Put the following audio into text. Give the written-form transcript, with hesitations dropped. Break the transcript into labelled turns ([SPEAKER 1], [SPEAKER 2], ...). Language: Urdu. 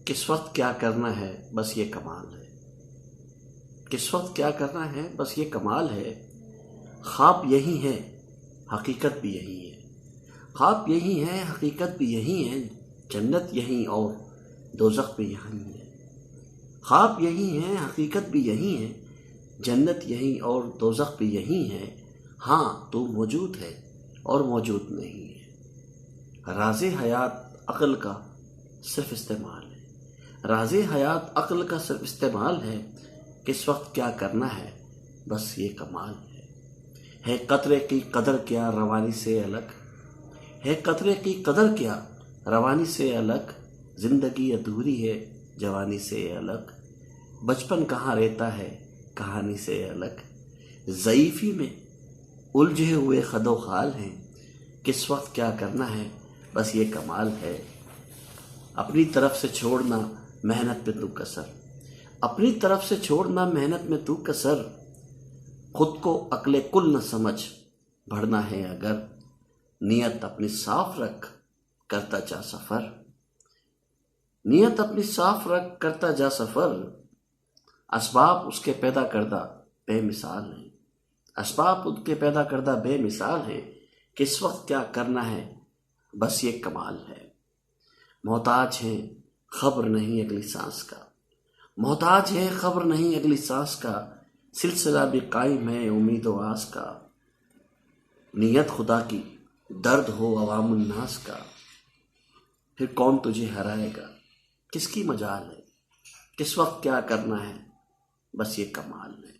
[SPEAKER 1] کس وقت کیا کرنا ہے بس یہ کمال ہے، کس وقت کیا کرنا ہے بس یہ کمال ہے۔ خواب یہی ہے حقیقت بھی یہی ہے، خواب یہی ہے حقیقت بھی یہی ہے، جنت یہی اور دوزخ بھی یہی ہے۔ خواب یہی ہے حقیقت بھی یہی ہے، جنت یہی اور دوزخ بھی یہی ہے۔ ہاں تو موجود ہے اور موجود نہیں ہے۔ راز حیات عقل کا صرف استعمال ہے، راز حیات عقل کا صرف استعمال ہے۔ کس وقت کیا کرنا ہے بس یہ کمال ہے قطرے کی قدر کیا روانی سے الگ، ہے قطرے کی قدر کیا روانی سے الگ، زندگی ادھوری ہے جوانی سے الگ، بچپن کہاں رہتا ہے کہانی سے الگ، ضعیفی میں الجھے ہوئے خد و خال ہیں، کس وقت کیا کرنا ہے بس یہ کمال ہے۔ اپنی طرف سے چھوڑنا محنت میں تو کسر، اپنی طرف سے چھوڑنا محنت میں تو کسر، خود کو عقل کل نہ سمجھ بڑھنا ہے اگر، نیت اپنی صاف رکھ کرتا جا سفر، نیت اپنی صاف رکھ کرتا جا سفر۔ اسباب اس کے پیدا کردہ بے مثال ہیں، اسباب ان کے پیدا کردہ بے مثال ہیں، کس وقت کیا کرنا ہے بس یہ کمال ہے۔ محتاج ہیں خبر نہیں اگلی سانس کا، محتاج ہے خبر نہیں اگلی سانس کا، سلسلہ بھی قائم ہے امید و آس کا، نیت خدا کی درد ہو عوام الناس کا، پھر کون تجھے ہرائے گا کس کی مجال ہے، کس وقت کیا کرنا ہے بس یہ کمال ہے۔